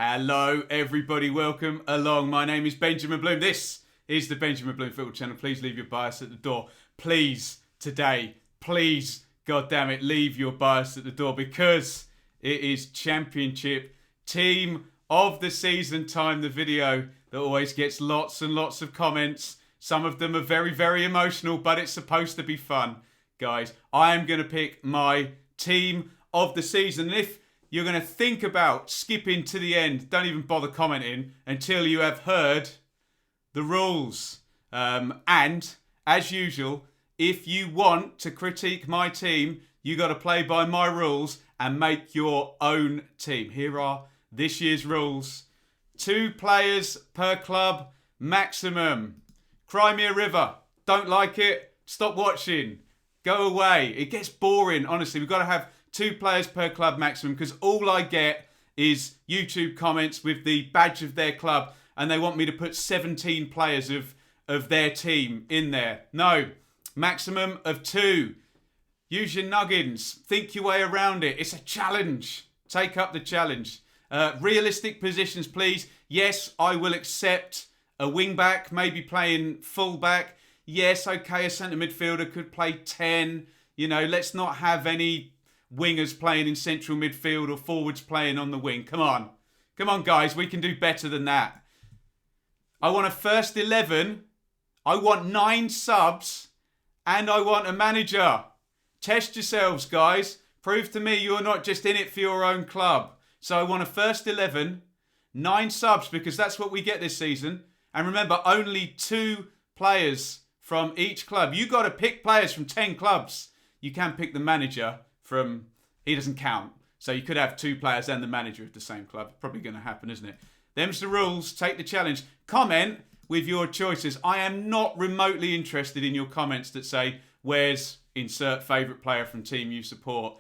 Hello everybody, welcome along. My name is Benjamin Bloom. This is the Benjamin Bloom Football Channel. Please leave your bias at the door. Please, today, please, God damn it, leave your bias at the door because it is Championship Team of the Season time, the video that always gets lots and lots of comments. Some of them are very, very emotional, but it's supposed to be fun. Guys, I am going to pick my Team of the Season. And if you're going to think about skipping to the end, don't even bother commenting until you have heard the rules. And, as usual, if you want to critique my team, you got to play by my rules and make your own team. Here are this year's rules. 2 players per club, maximum. Crimea River, don't like it, stop watching. Go away. It gets boring, honestly. We've got to have 2 players per club maximum because all I get is YouTube comments with the badge of their club and they want me to put 17 players of their team in there. No, maximum of 2. Use your nuggins. Think your way around it. It's a challenge. Take up the challenge. Realistic positions, please. Yes, I will accept a wing-back, maybe playing full-back. Yes, okay, a centre midfielder could play 10. You know, let's not have any wingers playing in central midfield or forwards playing on the wing. Come on. Come on, guys. We can do better than that. I want a first 11. I want 9 subs. And I want a manager. Test yourselves, guys. Prove to me you're not just in it for your own club. So I want a first 11, 9 subs, because that's what we get this season. And remember, only 2 players from each club. You got to pick players from 10 clubs. You can pick the manager from, he doesn't count. So you could have 2 players and the manager of the same club. Probably going to happen, isn't it? Them's the rules. Take the challenge. Comment with your choices. I am not remotely interested in your comments that say, where's insert favourite player from team you support.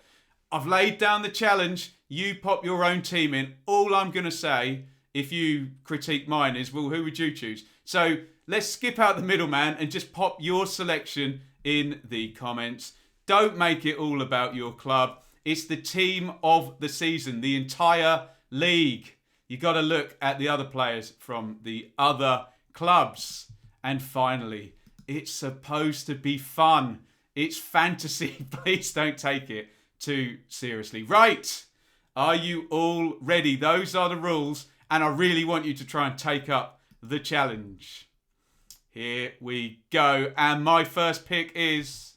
I've laid down the challenge. You pop your own team in. All I'm going to say, if you critique mine, is, well, who would you choose? So let's skip out the middleman and just pop your selection in the comments. Don't make it all about your club. It's the team of the season, the entire league. You got to look at the other players from the other clubs. And finally, it's supposed to be fun. It's fantasy. Please don't take it too seriously. Right. Are you all ready? Those are the rules. And I really want you to try and take up the challenge. Here we go. And my first pick is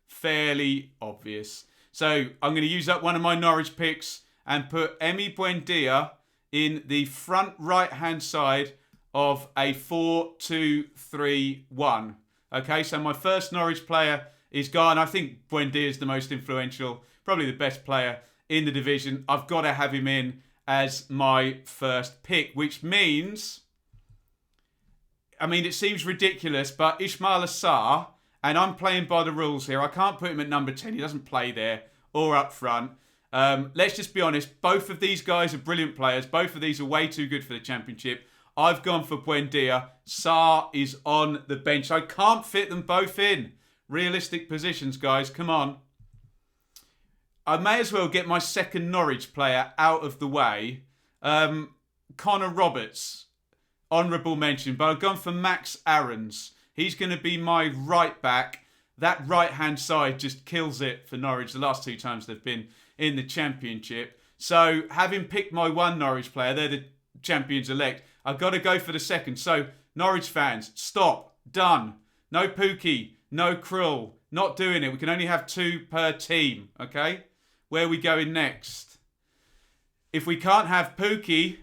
fairly obvious. So I'm going to use up one of my Norwich picks and put Emi Buendia in the front right-hand side of a 4-2-3-1. Okay, so my first Norwich player is gone. I think Buendia is the most influential, probably the best player in the division. I've got to have him in as my first pick, which means, I mean, it seems ridiculous, but Ismail Assar, and I'm playing by the rules here. I can't put him at number 10. He doesn't play there or up front. Let's just be honest. Both of these guys are brilliant players. Both of these are way too good for the Championship. I've gone for Buendia. Sarr is on the bench. I can't fit them both in. Realistic positions, guys. Come on. I may as well get my second Norwich player out of the way. Connor Roberts, honourable mention, but I've gone for Max Aarons. He's going to be my right back. That right-hand side just kills it for Norwich the last 2 times they've been in the Championship. So, having picked my one Norwich player, they're the champions-elect, I've got to go for the second. So, Norwich fans, stop. Done. No Pookie. No Krull. Not doing it. We can only have 2 per team. Okay? Where are we going next? If we can't have Pookie,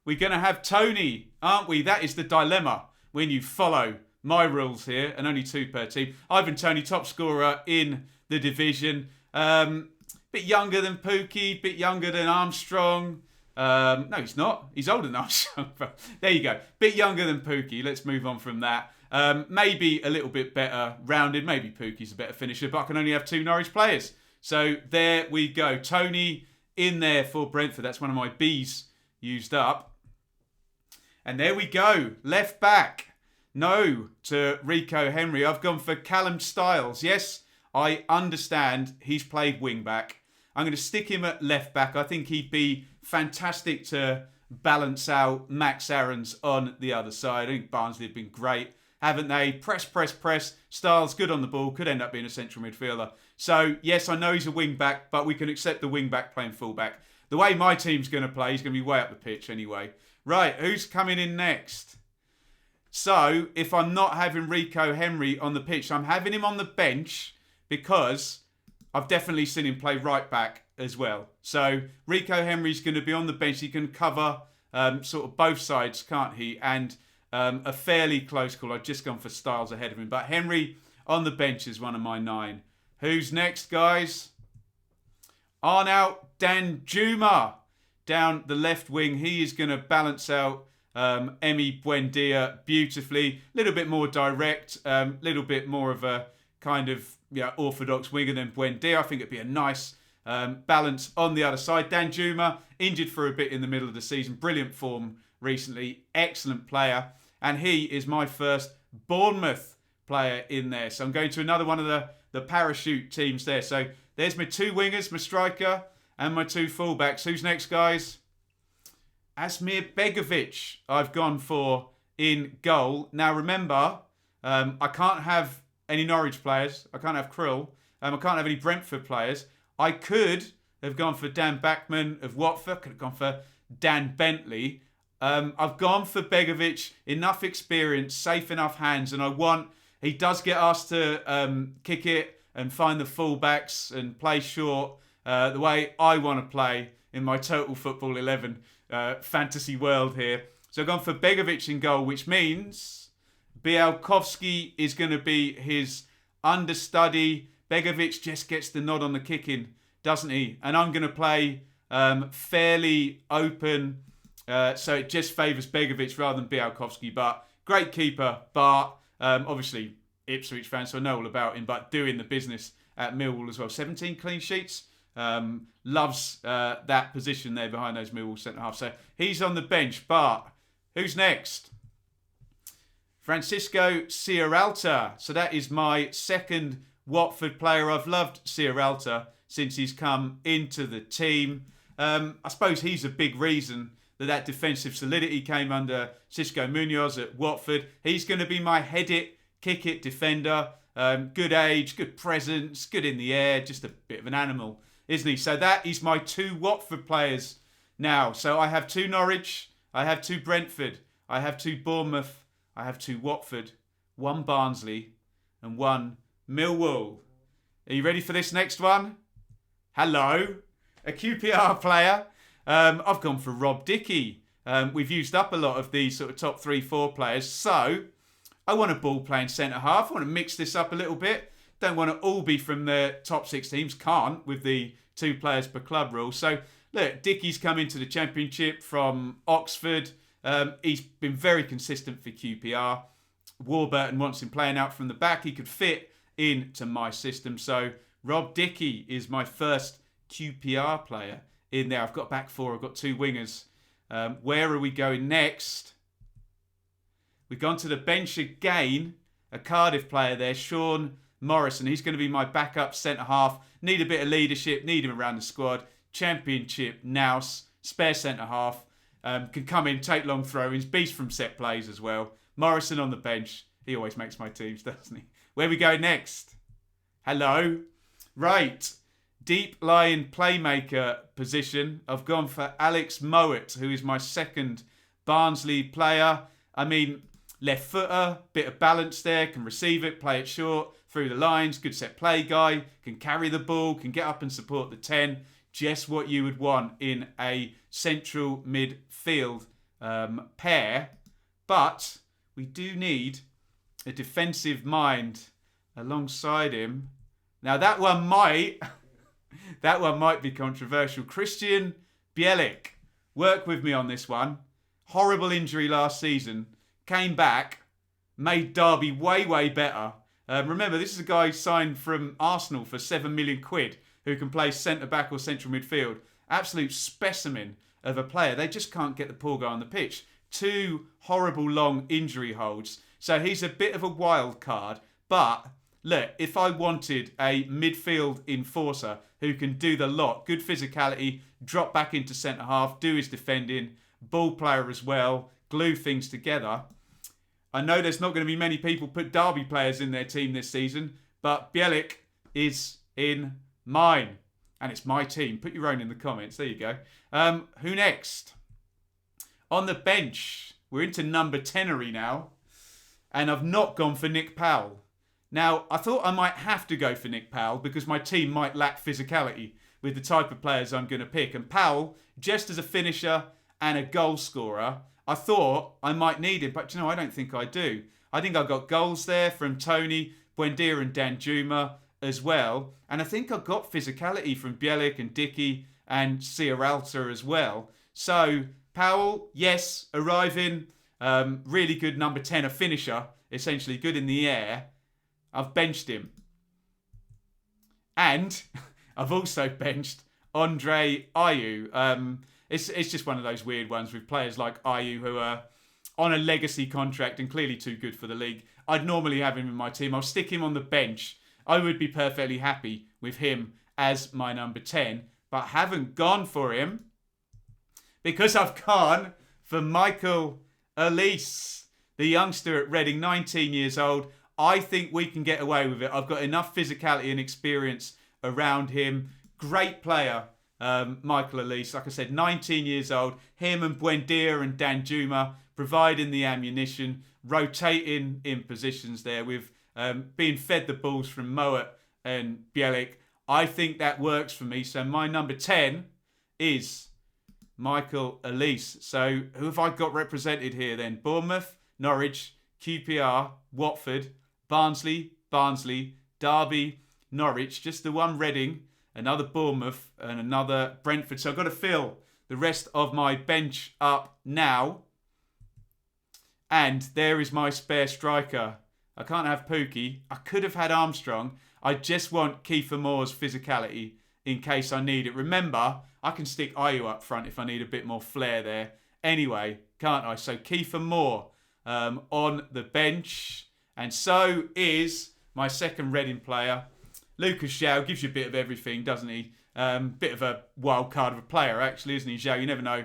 we're going to have Tony, aren't we? That is the dilemma when you follow my rules here, and only 2 per team. Ivan Toney, top scorer in the division. Bit younger than Pookie, bit younger than Armstrong. No, he's not. He's older than Armstrong. There you go. Bit younger than Pookie. Let's move on from that. Maybe a little bit better rounded. Maybe Pookie's a better finisher, but I can only have 2 Norwich players. So there we go. Tony in there for Brentford. That's one of my Bs used up. And there we go. Left back. No to Rico Henry. I've gone for Callum Styles. Yes, I understand he's played wing back. I'm going to stick him at left back. I think he'd be fantastic to balance out Max Aaron's on the other side. I think Barnsley have been great, haven't they? Press. Styles good on the ball, could end up being a central midfielder. So, yes, I know he's a wing-back, but we can accept the wing-back playing full-back. The way my team's going to play, he's going to be way up the pitch anyway. Right, who's coming in next? So, if I'm not having Rico Henry on the pitch, I'm having him on the bench because I've definitely seen him play right-back as well. So, Rico Henry's going to be on the bench. He can cover sort of both sides, can't he? And a fairly close call. I've just gone for Styles ahead of him. But Henry on the bench is one of my 9. Who's next, guys? Arnaut Danjuma down the left wing. He is going to balance out Emi Buendia beautifully. A little bit more direct. A little bit more of a kind of orthodox winger than Buendia. I think it'd be a nice balance on the other side. Danjuma, injured for a bit in the middle of the season. Brilliant form recently. Excellent player. And he is my first Bournemouth player in there. So I'm going to another one of the parachute teams there. So there's my 2 wingers, my striker, and my 2 fullbacks. Who's next, guys? Asmir Begovic I've gone for in goal. Now, remember, I can't have any Norwich players. I can't have Krill. I can't have any Brentford players. I could have gone for Dan Bachman of Watford. Could have gone for Dan Bentley. I've gone for Begovic. Enough experience, safe enough hands, and he does get asked to kick it and find the fullbacks and play short the way I want to play in my Total Football 11 fantasy world here. So I've gone for Begovic in goal, which means Bialkowski is going to be his understudy. Begovic just gets the nod on the kicking, doesn't he? And I'm going to play fairly open, so it just favours Begovic rather than Bialkowski. But great keeper, Bart. Obviously, Ipswich fan, so I know all about him, but doing the business at Millwall as well. 17 clean sheets. Loves that position there behind those Millwall centre-half. So he's on the bench. Bart, who's next? Francisco Ciaralta. So that is my second Watford player. I've loved Ciaralta since he's come into the team. I suppose he's a big reason that defensive solidity came under Xisco Munoz at Watford. He's going to be my head it, kick it defender. Good age, good presence, good in the air, just a bit of an animal, isn't he? So that is my 2 Watford players now. So I have 2 Norwich, I have 2 Brentford, I have 2 Bournemouth, I have 2 Watford, 1 Barnsley and 1 Millwall. Are you ready for this next one? Hello, a QPR player. I've gone for Rob Dickie. We've used up a lot of these sort of top 3-4 players. So I want a ball-playing centre-half. I want to mix this up a little bit. Don't want to all be from the top 6 teams. Can't with the 2 players per club rule. So look, Dickie's come into the Championship from Oxford. He's been very consistent for QPR. Warburton wants him playing out from the back. He could fit into my system. So Rob Dickie is my first QPR player in there. I've got back 4. I've got 2 wingers. Where are we going next? We've gone to the bench again. A Cardiff player there, Sean Morrison. He's going to be my backup centre-half. Need a bit of leadership. Need him around the squad. Championship nous. Spare centre-half. Can come in, take long throw-ins. Beast from set plays as well. Morrison on the bench. He always makes my teams, doesn't he? Where we go next? Hello. Right. Deep lying playmaker position. I've gone for Alex Mowat, who is my second Barnsley player. I mean, left footer, bit of balance there, can receive it, play it short, through the lines, good set play guy, can carry the ball, can get up and support the 10. Just what you would want in a central midfield pair. But we do need a defensive mind alongside him. Now that one might be controversial. Christian Bielik, work with me on this one. Horrible injury last season. Came back, made Derby way, way better. Remember, this is a guy signed from Arsenal for £7 million who can play centre-back or central midfield. Absolute specimen of a player. They just can't get the poor guy on the pitch. 2 horrible long injury holds. So he's a bit of a wild card, but look, if I wanted a midfield enforcer who can do the lot, good physicality, drop back into centre-half, do his defending, ball player as well, glue things together. I know there's not going to be many people put Derby players in their team this season, but Bielik is in mine. And it's my team. Put your own in the comments. There you go. Who next? On the bench, we're into number 10-ery now. And I've not gone for Nick Powell. Now, I thought I might have to go for Nick Powell because my team might lack physicality with the type of players I'm going to pick. And Powell, just as a finisher and a goal scorer, I thought I might need him. But, I don't think I do. I think I got goals there from Tony, Buendia and Danjuma as well. And I think I got physicality from Bielik and Dickey and Sierralta as well. So, Powell, yes, arriving, really good number 10, a finisher, essentially good in the air. I've benched him. And I've also benched Andre Ayew. It's just one of those weird ones with players like Ayew who are on a legacy contract and clearly too good for the league. I'd normally have him in my team. I'll stick him on the bench. I would be perfectly happy with him as my number 10. But haven't gone for him because I've gone for Michael Elise, the youngster at Reading, 19 years old. I think we can get away with it. I've got enough physicality and experience around him. Great player, Michael Elise. Like I said, 19 years old. Him and Buendia and Danjuma providing the ammunition, rotating in positions there with being fed the balls from Mowat and Bielik. I think that works for me. So my number 10 is Michael Elise. So who have I got represented here then? Bournemouth, Norwich, QPR, Watford, Barnsley, Derby, Norwich, just the one Reading, another Bournemouth and another Brentford. So I've got to fill the rest of my bench up now. And there is my spare striker. I can't have Pookie. I could have had Armstrong. I just want Kiefer Moore's physicality in case I need it. Remember, I can stick Ayew up front if I need a bit more flair there. Anyway, can't I? So Kiefer Moore on the bench. And so is my second Reading player. Lucas Zhao gives you a bit of everything, doesn't he? Bit of a wild card of a player, actually, isn't he, Zhao? You never know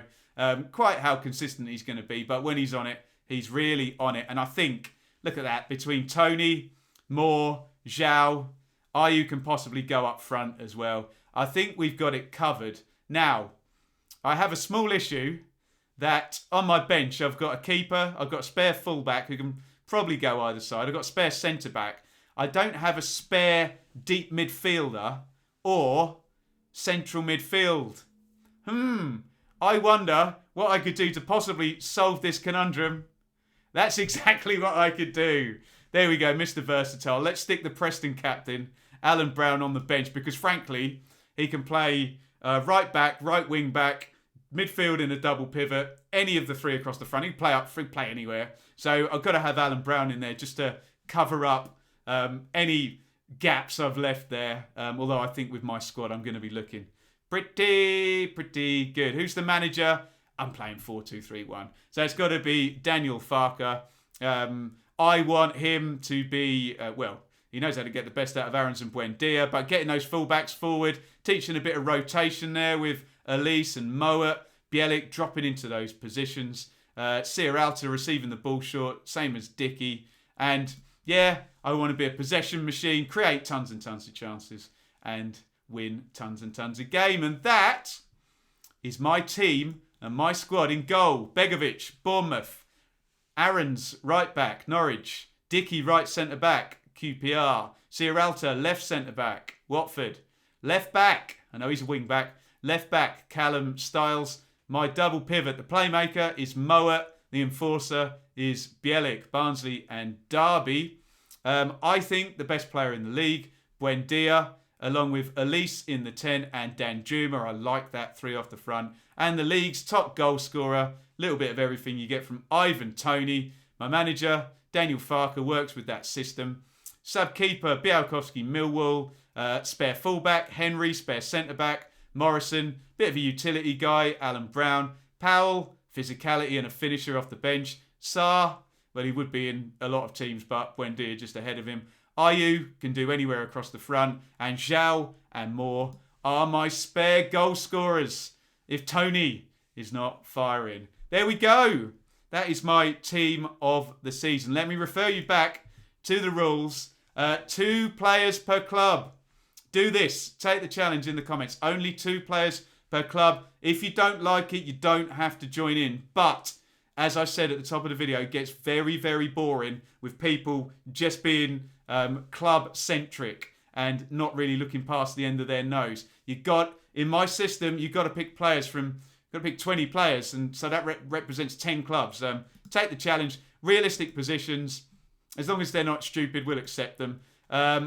quite how consistent he's going to be. But when he's on it, he's really on it. And I think, look at that, between Tony, Moore, Zhao, Ayew can possibly go up front as well. I think we've got it covered. Now, I have a small issue that on my bench, I've got a keeper, I've got a spare fullback who can probably go either side. I've got a spare centre-back. I don't have a spare deep midfielder or central midfield. I wonder what I could do to possibly solve this conundrum. That's exactly what I could do. There we go, Mr. Versatile. Let's stick the Preston captain, Alan Brown, on the bench because, frankly, he can play right back, right wing back, midfield in a double pivot, any of the three across the front. He can play up, play anywhere. So I've got to have Alan Brown in there just to cover up any gaps I've left there. Although I think with my squad, I'm going to be looking pretty good. Who's the manager? I'm playing 4-2-3-1. So it's got to be Daniel Farker. I want him to be, he knows how to get the best out of Aarons and Buendia, but getting those fullbacks forward, teaching a bit of rotation there with Elise and Mowat, Bielik dropping into those positions. Sierralta receiving the ball short, same as Dickey. And yeah, I want to be a possession machine, create tons and tons of chances, and win tons and tons of game. And that is my team and my squad in goal. Begovic, Bournemouth. Aarons, right back, Norwich. Dickey, right centre back, QPR. Sierralta, left centre back, Watford. Left back, I know he's a wing back. Left back, Callum Styles. My double pivot, the playmaker is Mowat. The enforcer is Bielik, Barnsley and Derby. I think the best player in the league, Buendia, along with Elise in the 10 and Danjuma. I like that, three off the front. And the league's top goal scorer, little bit of everything you get from Ivan Toney. My manager, Daniel Farker, works with that system. Sub-keeper, Białkowski, Millwall. Spare fullback, Henry, spare centre-back. Morrison, bit of a utility guy, Alan Brown. Powell, physicality and a finisher off the bench. Sarr, well, he would be in a lot of teams, but Buendia just ahead of him. Mayhew can do anywhere across the front. And Zhao and Moore are my spare goal scorers if Tony is not firing. There we go. That is my team of the season. Let me refer you back to the rules. 2 players per club. Do this. Take the challenge in the comments. Only 2 players per club. If you don't like it, you don't have to join in. But, as I said at the top of the video, it gets very, very boring with people just being club-centric and not really looking past the end of their nose. In my system, you've got to pick players from... Got to pick 20 players, and so that represents 10 clubs. Take the challenge. Realistic positions. As long as they're not stupid, we'll accept them.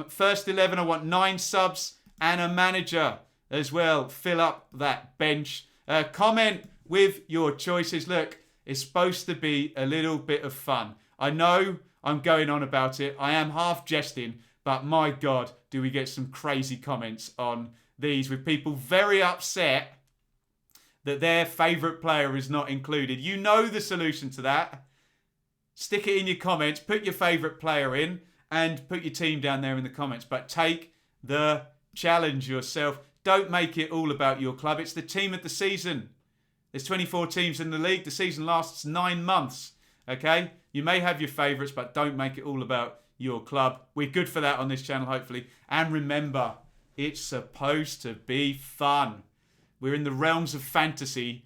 First 11, I want 9 subs and a manager as well. Fill up that bench. Comment with your choices. Look, it's supposed to be a little bit of fun. I know I'm going on about it. I am half jesting, but my God, do we get some crazy comments on these with people very upset that their favourite player is not included. You know the solution to that. Stick it in your comments. Put your favourite player in and put your team down there in the comments. But take the challenge yourself. Don't make it all about your club. It's the team of the season. There's 24 teams in the league. The season lasts 9 months. Okay? You may have your favourites, but don't make it all about your club. We're good for that on this channel, hopefully. And remember, it's supposed to be fun. We're in the realms of fantasy,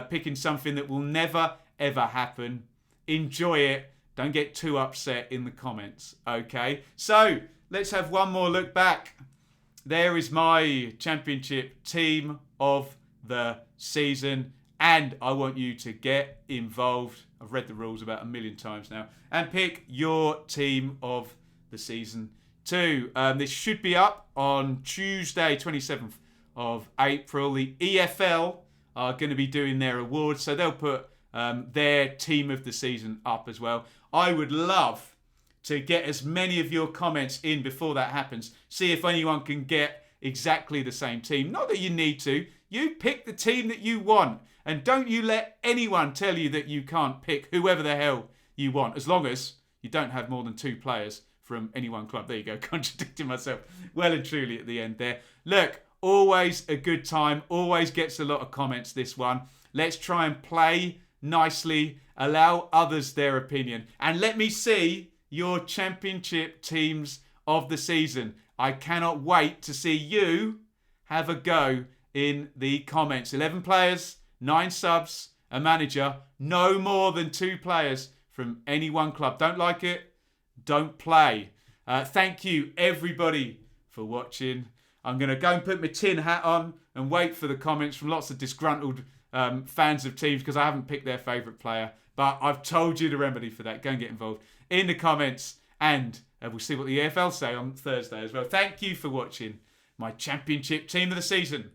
picking something that will never, ever happen. Enjoy it. Don't get too upset in the comments, okay? So, let's have one more look back. There is my championship team of the season, and I want you to get involved. I've read the rules about 1,000,000 times now. And pick your team of the season too. This should be up on Tuesday, 27th. Of April. The EFL are going to be doing their awards, so they'll put their team of the season up as well. I would love to get as many of your comments in before that happens. See if anyone can get exactly the same team. Not that you need to. You pick the team that you want, and don't you let anyone tell you that you can't pick whoever the hell you want, as long as you don't have more than 2 players from any one club. There you go, contradicting myself well and truly at the end there. Look, always a good time. Always gets a lot of comments, this one. Let's try and play nicely. Allow others their opinion. And let me see your championship teams of the season. I cannot wait to see you have a go in the comments. 11 players, 9 subs, a manager. No more than 2 players from any one club. Don't like it? Don't play. Thank you, everybody, for watching. I'm going to go and put my tin hat on and wait for the comments from lots of disgruntled fans of teams because I haven't picked their favourite player. But I've told you the remedy for that. Go and get involved in the comments. And we'll see what the EFL say on Thursday as well. Thank you for watching my championship team of the season.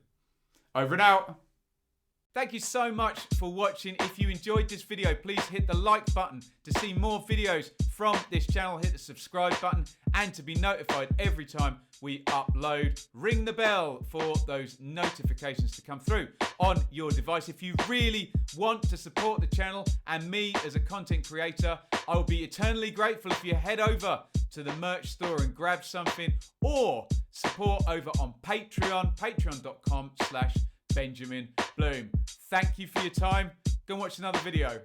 Over and out. Thank you so much for watching. If you enjoyed this video, please hit the like button to see more videos from this channel. Hit the subscribe button and to be notified every time we upload. Ring the bell for those notifications to come through on your device. If you really want to support the channel and me as a content creator, I will be eternally grateful if you head over to the merch store and grab something, or support over on Patreon, patreon.com/Benjamin Bloom. Thank you for your time. Go and watch another video.